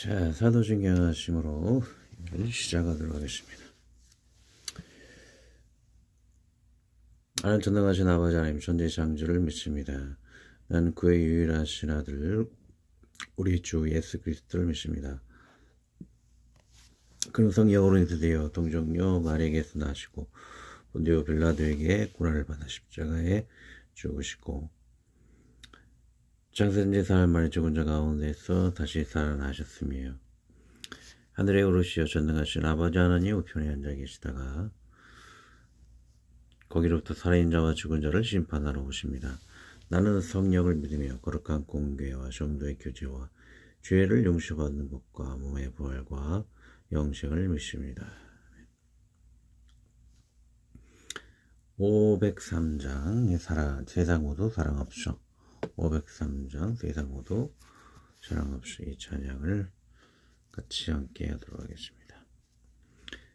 자, 사도신경하심으로 시작하도록 하겠습니다. 나는 전능하신 아버지 하나님 전지창조를 믿습니다. 나는 그의 유일하신 아들 우리 주 예수 그리스도를 믿습니다. 그는 성령으로 드디어 동정녀 마리아에게서 나시고 본디오 빌라도에게 고난을 받아 십자가에 죽으시고 장사된 사흘 만에 죽은 자 가운데서 다시 살아나셨으며 하늘에 오르시어 전능하신 아버지 하나님 우편에 앉아 계시다가 거기로부터 살아있는 자와 죽은 자를 심판하러 오십니다. 나는 성령을 믿으며 거룩한 공교회와 성도의 교제와 죄를 용서받는 것과 몸의 부활과 영생을 믿습니다. 503장 세상 모두 사랑합시오. 503장 세상 모두 사랑합시오. 이 찬양을 같이 함께 하도록 하겠습니다.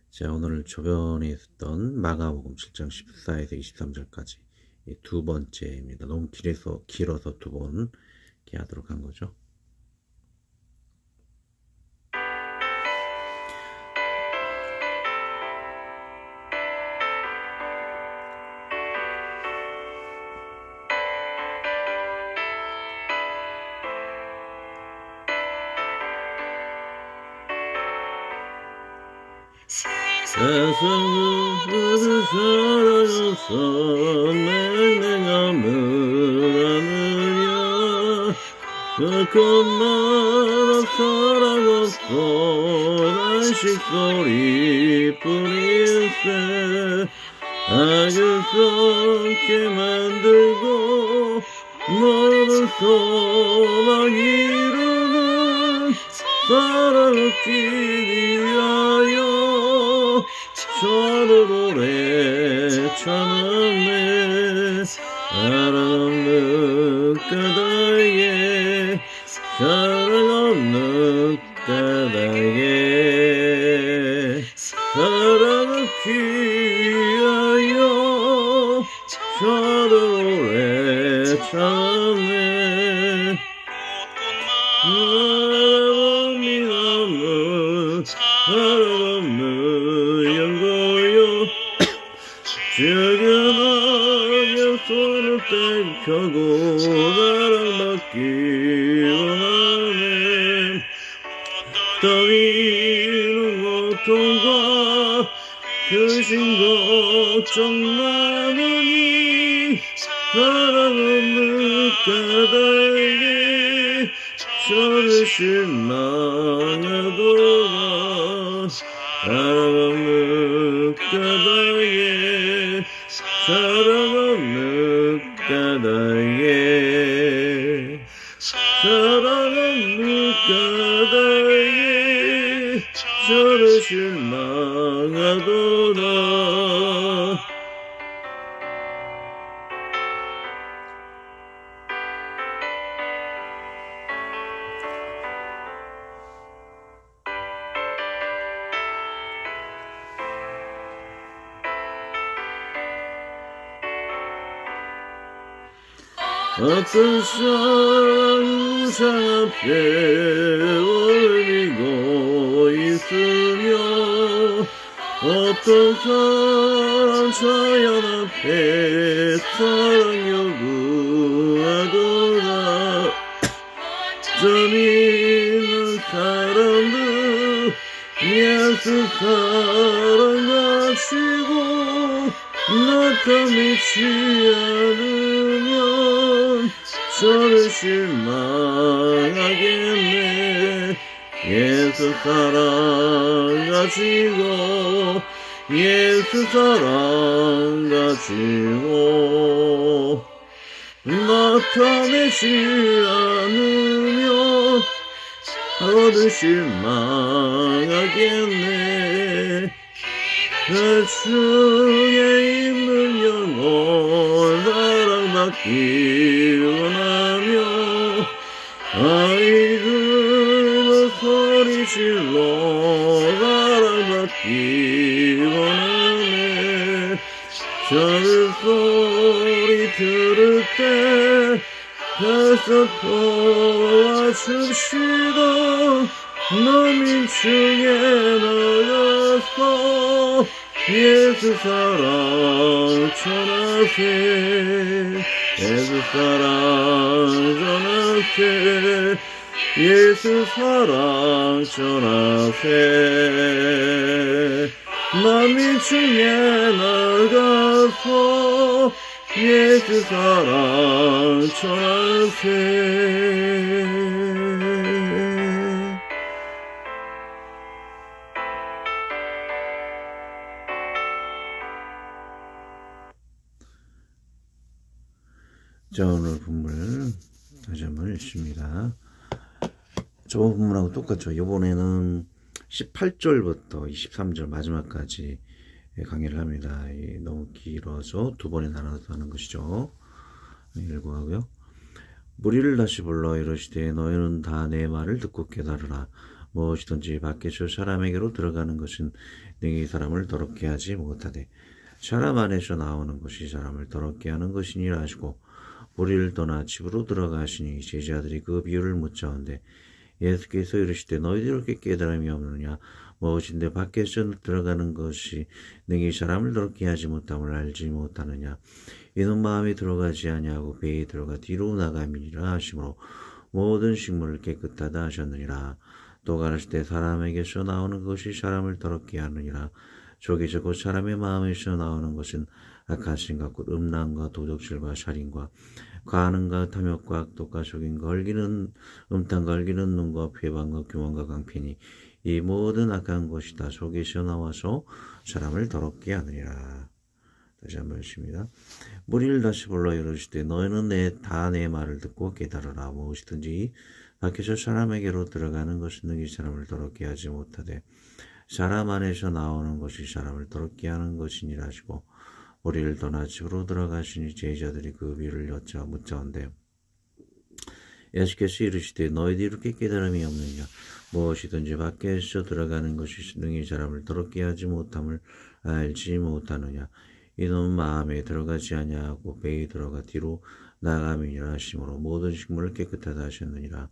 자, 오늘 저번에 있었던 마가복음 7장 14에서 23절까지 이 두 번째입니다. 너무 길어서 두 번 이렇게 하도록 한 거죠. 세상을 사랑해서 내가 물어느냐 그것마다 사랑없어 단식 소리 뿌릴세 악을 썩게 만들고 너를 소망 이루는 사랑을 기리하여 저르르래 참았네 사랑 없는 까닭에 사랑 없는 까닭에 사랑을 피하여 저르르래 참았네 사랑이 없는 사랑 없는 지금은 손을 떼켜고 사랑받기 원하네 따위는 고통과 크신 걱정 많으니 사랑 없는 까닭에 저를 실망하도록 사랑 없는 까닭에 사랑 없는 까닭에 사랑 없는 까닭에 저를 실망하도록 어떤 사랑 우상 앞에 올리고 있으며 어떤 사랑 자연 앞에 사랑 요구하더라 점 있는 사람들 예수 사랑 가지고 나타내지 않으면 저를 실망하겠네 예수 사랑 가지고 예수 사랑 가지고 나타내지 않으면 저를 실망하겠네 그 중에 있는 영혼 사랑받기 원하며 아이들과 소리질러 사랑받기 원하네 저를 소리 들을 때 가서 도와줍시다 너민 중에 나가서 예수 사랑 전하세 예수 사랑 전하세 예수 사랑 전하세 남이 중에 나가서 예수 사랑 전하세 자, 오늘 본문 다시 한번 읽습니다. 저번 본문하고 똑같죠. 이번에는 18절부터 23절 마지막까지 강의를 합니다. 너무 길어서 두 번에 나눠서 하는 것이죠. 읽고 하고요. 무리를 다시 불러 이르시되 너희는 다 내 말을 듣고 깨달으라. 무엇이든지 밖에서 사람에게로 들어가는 것은 능히 사람을 더럽게 하지 못하되 사람 안에서 나오는 것이 사람을 더럽게 하는 것이니라 하시고 무리를 떠나 집으로 들어가시니 제자들이 그 비유를 묻자온데 예수께서 이르시되 너희들 이렇게 깨달음이 없느냐 무엇인데 밖에서 들어가는 것이 능히 사람을 더럽게 하지 못함을 알지 못하느냐 이는 마음에 들어가지 아니하고 배에 들어가 뒤로 나감이니라 하시므로 모든 식물을 깨끗하다 하셨느니라. 또 가라시되 사람에게서 나오는 것이 사람을 더럽게 하느니라. 저기서 곧 사람의 마음에서 나오는 것은 악한 생각 곧 음란과 도적질과 살인과 간음과 탐욕과 악독과 속임과 헐기는 음탕과 헐기는 눈과 회방과 교만과 강편이 이 모든 악한 것이 다 속에서 나와서 사람을 더럽게 하느니라. 다시 한번 읽습니다. 무리를 다시 불러 이르시되 너희는 다 내 말을 듣고 깨달으라. 무엇이든지 밖에서 사람에게로 들어가는 것은 능히 사람을 더럽게 하지 못하되 사람 안에서 나오는 것이 사람을 더럽게 하는 것이니라 하시고 무리를 떠나 집으로 들어가시니 제자들이 그 비유를 묻자온데 예수께서 이르시되 너희들이 이렇게 깨달음이 없느냐 무엇이든지 밖에서 들어가는 것이 능히 사람을 더럽게 하지 못함을 알지 못하느냐 이는 마음에 들어가지 아니하고 배에 들어가 뒤로 나감이니라 하시므로 모든 식물을 깨끗하다 하셨느니라.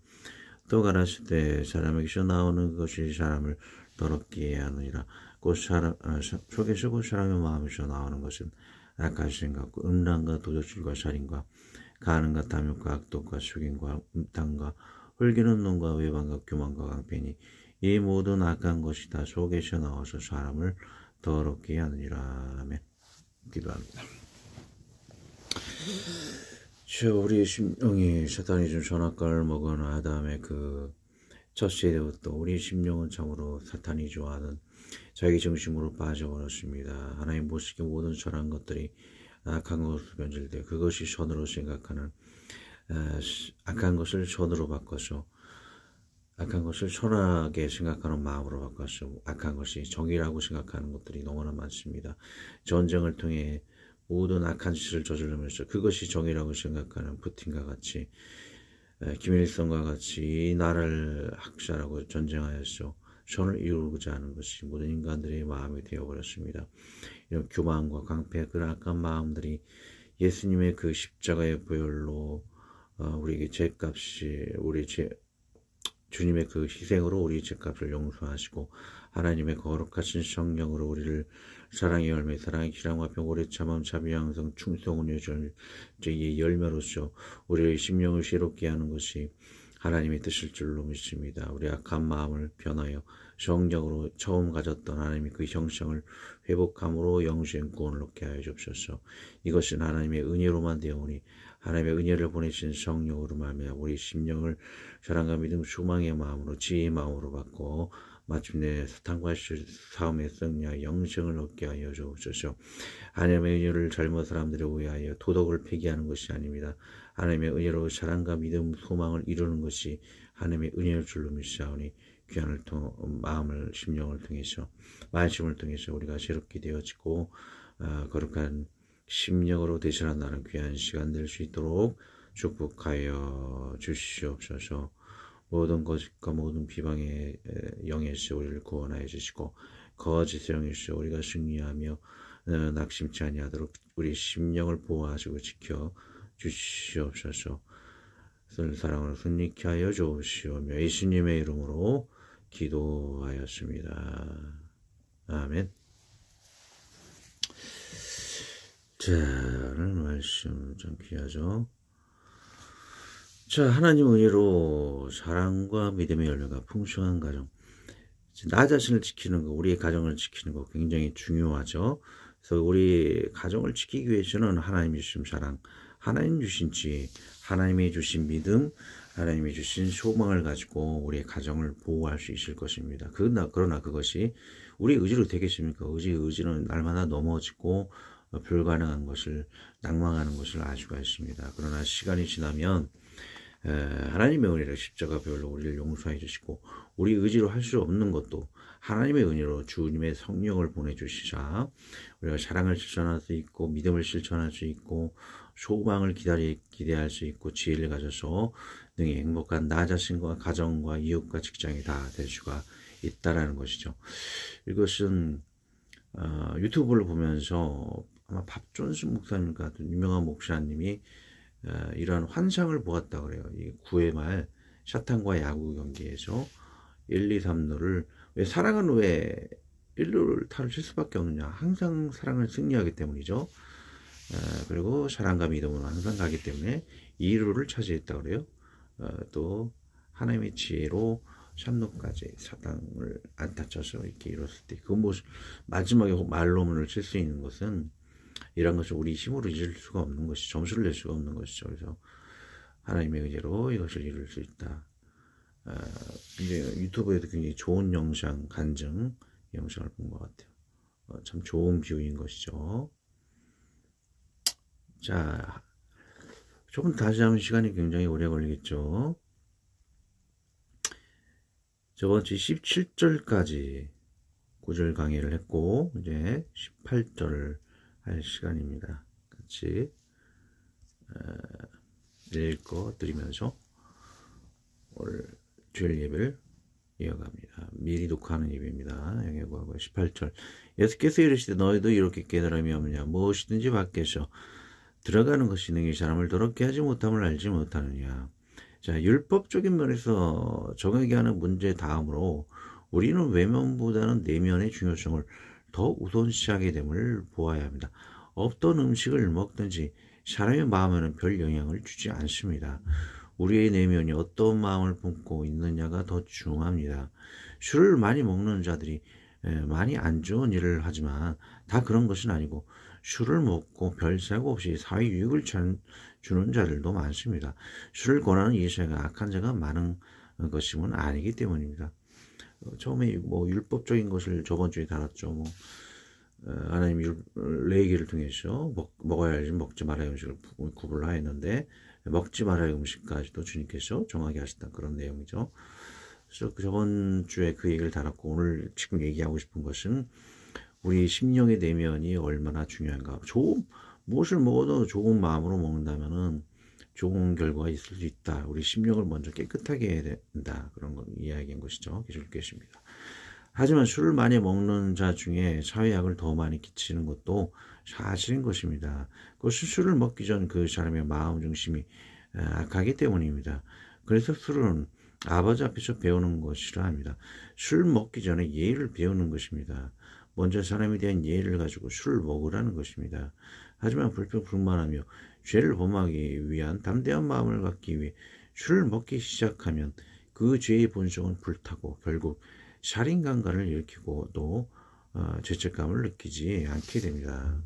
또 가라시되 사람에게서 나오는 것이 사람을 더럽게 하느니라. 곧 속에서 곧 사람의 마음에서 나오는 것은 악한 생각, 음란과 도적질과 살인과 간음과 탐욕과 악독과 속임과 음탕과 hul기는 눈과 외방과 교만과 강편이 이 모든 악한 것이 다 속에서 나와서 사람을 더럽게 하느니라. 아멘. 기도합니다. 우리의 심령이 사탄이 준 선악과를 먹은 아담의 그 첫 세대부터 우리의 심령은 참으로 사탄이 좋아하는 자기 중심으로 빠져버렸습니다. 하나님 보시기에 모든 선한 것들이 악한 것으로 변질돼 그것이 선으로 생각하는 악한 것을 선으로 바꿔서 악한 것을 선하게 생각하는 마음으로 바꿔서 악한 것이 정의라고 생각하는 것들이 너무나 많습니다. 전쟁을 통해 모든 악한 짓을 저지르면서 그것이 정의라고 생각하는 푸틴과 같이 김일성과 같이 이 나라를 학살하고 전쟁하여서 선을 이루고자 하는 것이 모든 인간들의 마음이 되어버렸습니다. 이런 교만과 강패 그런 악한 마음들이 예수님의 그 십자가의 보혈로 우리에게 죄값이 주님의 그 희생으로 우리 죄값을 용서하시고 하나님의 거룩하신 성령으로 우리를 사랑의 열매, 사랑의 기량과 병, 오래 참음, 자비, 양성, 충성, 은혜, 이 열매로서 우리의 심령을 새롭게 하는 것이 하나님의 뜻일 줄로 믿습니다. 우리 악한 마음을 변하여 성령으로 처음 가졌던 하나님의 그 형상을 회복함으로 영생 구원을 얻게 하여 주옵소서. 이것은 하나님의 은혜로만 되오니 하나님의 은혜를 보내신 성령으로 말미암아 우리 심령을 사랑과 믿음, 소망의 마음으로 지혜의 마음으로 바꿔 마침내 사탄과 싸움의 승리와 영생을 얻게 하여 주옵소서. 하나님의 은혜를 잘못 사람들에 의하여 도덕을 폐기하는 것이 아닙니다. 하나님의 은혜로 사랑과 믿음, 소망을 이루는 것이 하나님의 은혜를 줄로 믿사오니 귀한을 마음을 심령을 통해서 말씀을 통해서 우리가 새롭게 되어지고 거룩한 심령으로 대신한다는 귀한 시간 될 수 있도록 축복하여 주시옵소서. 모든 거짓과 모든 비방의 영에서 우리를 구원하여 주시고 거짓의 영에서 우리가 승리하며 낙심치 아니하도록 우리 심령을 보호하시고 지켜 주시옵소서. 사랑으로 승리케 하여 주시오며 예수님의 이름으로 기도하였습니다. 아멘. 자, 오늘 말씀 좀 귀하죠. 자, 하나님 은혜로 사랑과 믿음의 열매가 풍성한 가정. 나 자신을 지키는 거, 우리의 가정을 지키는 거 굉장히 중요하죠. 그래서 우리 가정을 지키기 위해서는 하나님이 주신 사랑, 하나님 주신 지혜, 하나님이 주신 믿음, 하나님이 주신 소망을 가지고 우리의 가정을 보호할 수 있을 것입니다. 그러나 그것이 우리 의지로 되겠습니까? 의지는 날마다 넘어지고 불가능한 것을 낭망하는 것을 알 수가 있습니다. 그러나 시간이 지나면 하나님의 은혜로 십자가 별로 우리를 용서해 주시고 우리 의지로 할 수 없는 것도 하나님의 은혜로 주님의 성령을 보내주시자 우리가 사랑을 실천할 수 있고 믿음을 실천할 수 있고 소망을 기대할 수 있고 지혜를 가져서 능히 행복한 나 자신과 가정과 이웃과 직장이 다 될 수가 있다라는 것이죠. 이것은 유튜브를 보면서 아마 밥존스 목사님 같은 유명한 목사님이 이러한 환상을 보았다고 그래요. 이 9회 말 샤탄과 야구 경기에서 1, 2, 3루를 사랑은 왜 1루를 타를 칠 수밖에 없느냐. 항상 사랑을 승리하기 때문이죠. 그리고 사랑과 믿음은 항상 가기 때문에 2루를 차지했다고 그래요. 또 하나님의 지혜로 3루까지 사당을 안타 쳐서 이렇게 이뤘을 때 그 모습 마지막에 말홈런을 칠 수 있는 것은 이런 것을 우리 힘으로 이룰 수가 없는 것이 점수를 낼 수가 없는 것이죠. 그래서 하나님의 은혜로 이것을 이룰 수 있다. 이제 유튜브에도 굉장히 좋은 영상 간증 영상을 본 것 같아요. 참 좋은 비유인 것이죠. 자, 조금 다시 하면 시간이 굉장히 오래 걸리겠죠. 저번 주 17절까지 9절 강의를 했고 이제 18절을 할 시간입니다. 같이 읽어 드리면서 오늘 주일 예배를 이어갑니다. 미리 녹화하는 예배입니다. 영예고하고 18절 예수께서 이르시되 너희도 이렇게 깨달음이 없느냐 무엇이든지 밖에서 들어가는 것이 능히 사람을 더럽게 하지 못함을 알지 못하느냐. 자, 율법적인 면에서 정하게 하는 문제 다음으로 우리는 외면보다는 내면의 중요성을 더 우선시하게 됨을 보아야 합니다. 어떤 음식을 먹든지 사람의 마음에는 별 영향을 주지 않습니다. 우리의 내면이 어떤 마음을 품고 있느냐가 더 중요합니다. 술을 많이 먹는 자들이 많이 안 좋은 일을 하지만 다 그런 것은 아니고 술을 먹고 별 사고 없이 사회 유익을 주는 자들도 많습니다. 술을 권하는 이 세상에 악한 자가 많은 것임은 아니기 때문입니다. 처음에 뭐 율법적인 것을 저번 주에 다뤘죠. 하나님 레위기를 통해서 먹어야 할 먹지 말아야 할 음식을 구분을 하였는데 먹지 말아야 할 음식까지도 주님께서 정하게 하셨다 그런 내용이죠. 그래서 저번 주에 그 얘기를 다뤘고 오늘 지금 얘기하고 싶은 것은 우리 심령의 내면이 얼마나 중요한가. 무엇을 먹어도 좋은 마음으로 먹는다면은 좋은 결과가 있을 수 있다. 우리 심령을 먼저 깨끗하게 해야 된다. 그런 걸 이야기한 것이죠. 계속 읽겠습니다. 하지만 술을 많이 먹는 자 중에 사회약을 더 많이 끼치는 것도 사실인 것입니다. 그것은 술을 먹기 전 그 사람의 마음 중심이 악하기 때문입니다. 그래서 술은 아버지 앞에서 배우는 것이라 합니다. 술 먹기 전에 예의를 배우는 것입니다. 먼저 사람에 대한 예의를 가지고 술을 먹으라는 것입니다. 하지만 불평불만하며 죄를 범하기 위한 담대한 마음을 갖기 위해 술을 먹기 시작하면 그 죄의 본성은 불타고 결국 살인강간을 일으키고 또 죄책감을 느끼지 않게 됩니다.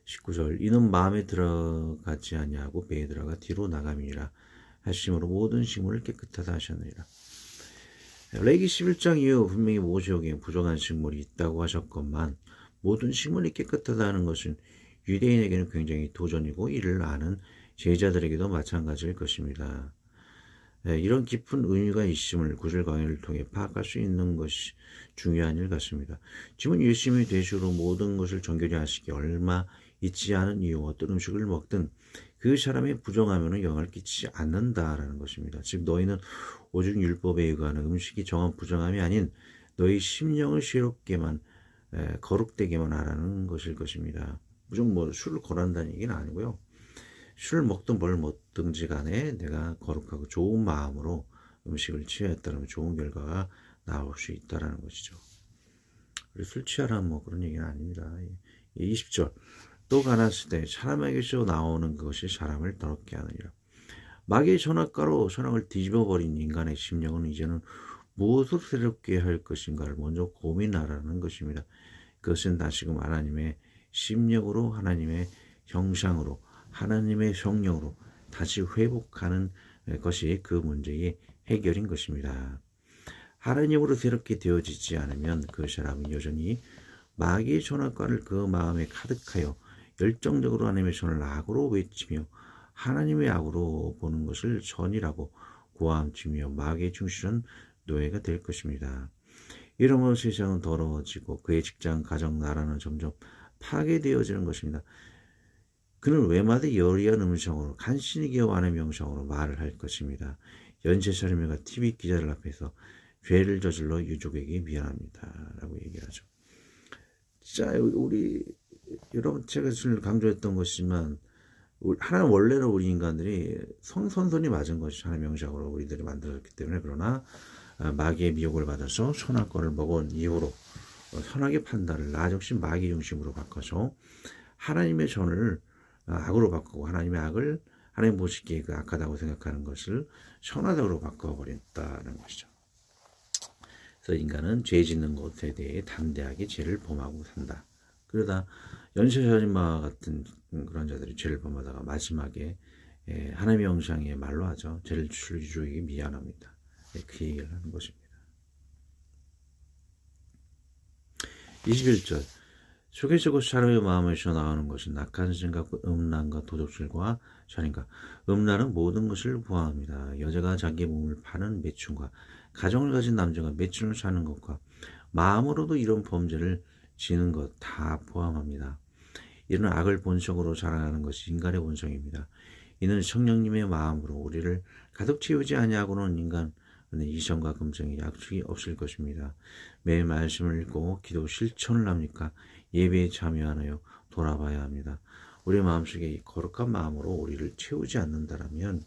19절 이는 마음에 들어가지 아니하고 배에 들어가 뒤로 나감이니라 하심으로 모든 식물을 깨끗하다 하셨느니라. 레위기 11장 이후 분명히 모세에게 부정한 식물이 있다고 하셨건만 모든 식물이 깨끗하다 하는 것은 유대인에게는 굉장히 도전이고 이를 아는 제자들에게도 마찬가지일 것입니다. 이런 깊은 의미가 있음을 구절 강의를 통해 파악할 수 있는 것이 중요한 일 같습니다. 지금 예수님의 대시로 모든 것을 정결히 하시기 얼마 있지 않은 이유 어떤 음식을 먹든 그 사람의 부정하면 영향을 끼치지 않는다라는 것입니다. 즉 너희는 오직 율법에 의거하는 음식이 정한 부정함이 아닌 너희 심령을 새롭게만 거룩되게만 하라는 것일 것입니다. 무조건 뭐 술을 권한다는 얘기는 아니고요. 술을 먹든 뭘 먹든지 간에 내가 거룩하고 좋은 마음으로 음식을 취하였다면 좋은 결과가 나올 수 있다라는 것이죠. 우리 술 취하라 뭐 그런 얘기는 아닙니다. 20절 또 가났을 때 사람에게서 나오는 그것이 사람을 더럽게 하느니라. 마귀의 선악과로 선악을 뒤집어버린 인간의 심령은 이제는 무엇을 새롭게 할 것인가를 먼저 고민하라는 것입니다. 그것은 다시금 하나님의 심령으로 하나님의 형상으로 하나님의 성령으로 다시 회복하는 것이 그 문제의 해결인 것입니다. 하나님으로 새롭게 되어지지 않으면 그 사람은 여전히 마귀의 선악과를 그 마음에 가득하여 열정적으로 하나님의 선을 악으로 외치며 하나님의 악으로 보는 것을 선이라고 고함치며 마귀의 중실한 노예가 될 것입니다. 이러므로 세상은 더러워지고 그의 직장, 가정, 나라는 점점 파괴되어지는 것입니다. 그는 외마디 여리한 음성으로 간신히 기어하는 명성으로 말을 할 것입니다. 연쇄살인마가 TV 기자들 앞에서 죄를 저질러 유족에게 미안합니다 라고 얘기하죠. 자, 우리 여러분 제가 늘 강조했던 것이지만 하나는 원래는 우리 인간들이 성선선이 맞은 것이 하나의 명작으로 우리들이 만들어졌기 때문에 그러나 마귀의 미혹을 받아서 선악과를 먹은 이후로 선악의 판단을 나 적신 마귀 중심으로 바꿔서 하나님의 선을 악으로 바꾸고 하나님의 악을 하나님 보시기에 그 악하다고 생각하는 것을 선하다고 바꿔버렸다는 것이죠. 그래서 인간은 죄 짓는 것에 대해 담대하게 죄를 범하고 산다. 그러다 연쇄살인마 같은 그런 자들이 죄를 범하다가 마지막에 하나님의 형상의 말로 하죠. 죄를 줄 유족에게 미안합니다. 그 얘기를 하는 것입니다. 21절 속에서 사람의 마음에서 나오는 것은 악한 생각, 음란과 도적질과 살인과 음란은 모든 것을 포함합니다. 여자가 자기 몸을 파는 매춘과 가정을 가진 남자가 매춘을 사는 것과 마음으로도 이런 범죄를 지는 것 다 포함합니다. 이런 악을 본성으로 자라나는 것이 인간의 본성입니다. 이는 성령님의 마음으로 우리를 가득 채우지 아니하고는 인간은 이성과 감정에 약속이 없을 것입니다. 매일 말씀을 읽고 기도 실천을 합니까? 예배에 참여하나요? 돌아봐야 합니다. 우리 마음속에 이 거룩한 마음으로 우리를 채우지 않는다면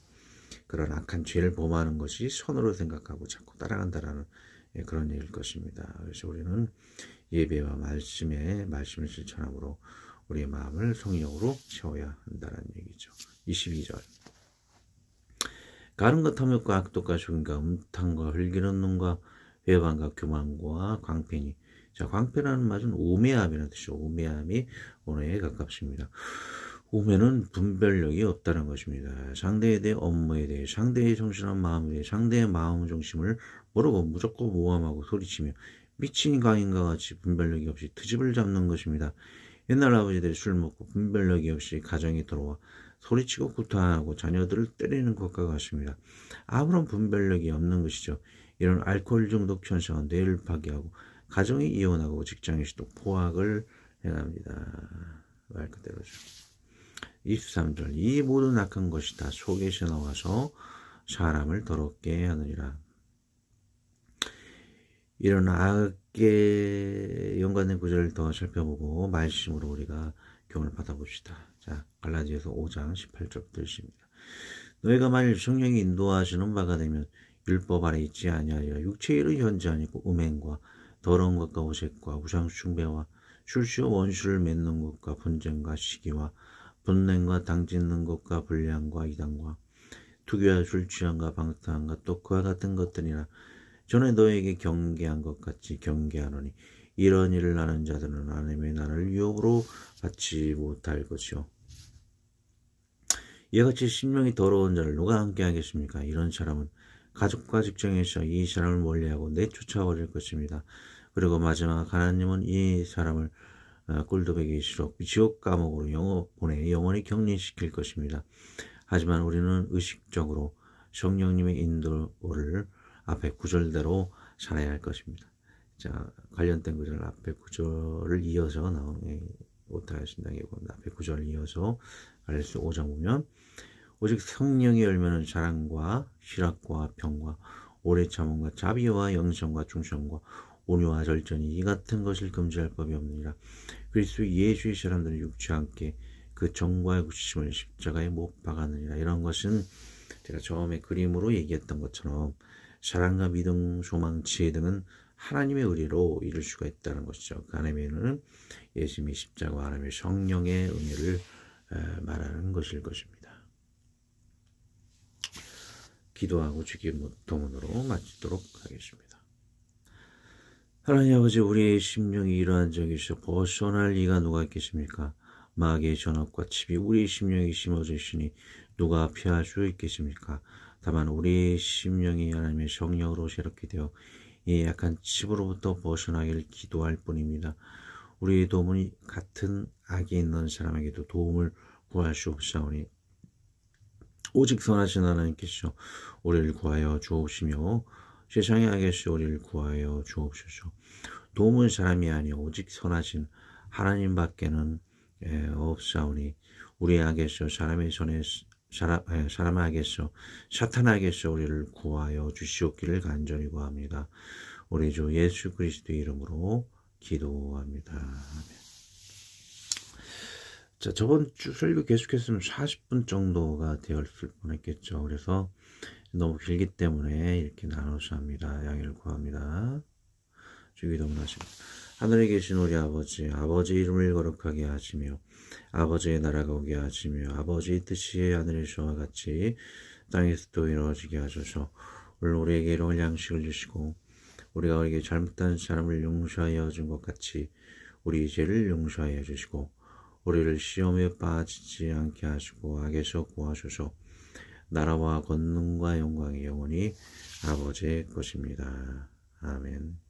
그런 악한 죄를 범하는 것이 선으로 생각하고 자꾸 따라간다라는 그런 얘기일 것입니다. 그래서 우리는 예배와 말씀을 실천함으로 우리의 마음을 성령으로 채워야 한다는 얘기죠. 22절 가는과 탐욕과 악독과 죽음과 음탕과 흘기는 눈과 회방과 교만과 광팬이 자, 광패라는 말은 우매함이라는 뜻이죠. 우매함이 언어에 가깝습니다. 우매는 분별력이 없다는 것입니다. 상대에 대해 업무에 대해 상대의 정신한 마음에 대해 상대의 마음 중심을 모르고 무조건 모함하고 소리치며 미친 광인과 같이 분별력이 없이 트집을 잡는 것입니다. 옛날 아버지들이 술 먹고 분별력이 없이 가정에 들어와 소리치고 구타하고 자녀들을 때리는 것과 같습니다. 아무런 분별력이 없는 것이죠. 이런 알코올 중독 현상은 뇌를 파괴하고 가정이 이혼하고 직장에서도 포악을 행합니다. 말 그대로죠. 23절 이 모든 악한 것이 다 속에서 나와서 사람을 더럽게 하느니라. 이런 악에 연관된 구절을 더 살펴보고 말씀으로 우리가 교훈을 받아봅시다. 자, 갈라디아서 5장 18절부터 읽습니다. 너희가 만일 성령이 인도하시는 바가 되면 율법 아래 있지 아니하리라. 육체의 일은 현재 아니고 음행과 더러운 것과 오색과 우상 숭배와 술취와 원수를 맺는 것과 분쟁과 시기와 분냉과 당짓는 것과 불량과 이단과 투기와 술취함과 방탕함과 또 그와 같은 것들이나 전에 너에게 경계한 것 같이 경계하노니 이런 일을 하는 자들은 하나님의 나라를 유업으로 받지 못할 것이요. 이와 같이 심령이 더러운 자를 누가 함께 하겠습니까? 이런 사람은 가족과 직장에서 이 사람을 멀리하고 내쫓아버릴 것입니다. 그리고 마지막 하나님은 이 사람을 꿀도배기시로 지옥 감옥으로 보내 영원히 격리시킬 것입니다. 하지만 우리는 의식적으로 성령님의 인도를 앞에 구절대로 살아야 할 것입니다. 자, 관련된 구절 앞에 구절을 이어서 나온 오타하신다는 예고입니다. 앞에 구절을 이어서 갈라디아서 5장 보면 오직 성령의 열매는 사랑과 희락과 평과 오래 참음과 자비와 영성과 충성과 온유와 절전이 이 같은 것을 금지할 법이 없느니라. 그리스도 예수의 사람들은 육체 함께 그 정과의 굳히심을 십자가에 못 박았느니라. 이런 것은 제가 처음에 그림으로 얘기했던 것처럼 사랑과 믿음, 소망, 지혜 등은 하나님의 의리로 이룰 수가 있다는 것이죠. 그 하나님은 예수님이 십자가와 하나님의 성령의 은혜를 말하는 것일 것입니다. 기도하고 주기도문으로 마치도록 하겠습니다. 하나님 아버지, 우리의 심령이 이러한 적에서 벗어날 이가 누가 있겠습니까? 마귀의 전압과 칩이 우리의 심령에 심어져 있으니 누가 피할 수 있겠습니까? 다만 우리의 심령이 하나님의 성령으로 새롭게 되어 이 약한 칩으로부터 벗어나기를 기도할 뿐입니다. 우리의 도움이 같은 악이 있는 사람에게도 도움을 구할 수 없사오니 오직 선하신 하나님께서 우리를 구하여 주옵시며 세상의 악에서 우리를 구하여 주옵소서. 도움은 사람이 아니요 오직 선하신 하나님 밖에는 없사오니 우리 악에서 사람의 손에 사람 악에서 사탄 악에서 우리를 구하여 주시옵기를 간절히 구합니다. 우리 주 예수 그리스도의 이름으로 기도합니다. 아멘. 자, 저번 주 설교 계속했으면 40분 정도가 되었을 뻔했겠죠. 그래서 너무 길기 때문에 이렇게 나눠서 합니다. 양해를 구합니다. 주기도문 하십니다. 하늘에 계신 우리 아버지, 아버지의 이름을 거룩하게 하시며 아버지의 나라가 오게 하시며 아버지의 뜻이 하늘에서와 같이 땅에서도 이루어지게 하소서. 오늘 우리에게 일용할 양식을 주시고 우리가 우리에게 잘못한 사람을 용서하여 준 것 같이 우리 죄를 용서하여 주시고 우리를 시험에 빠지지 않게 하시고 악에서 구하소서. 나라와 권능과 영광이 영원히 아버지의 것입니다. 아멘.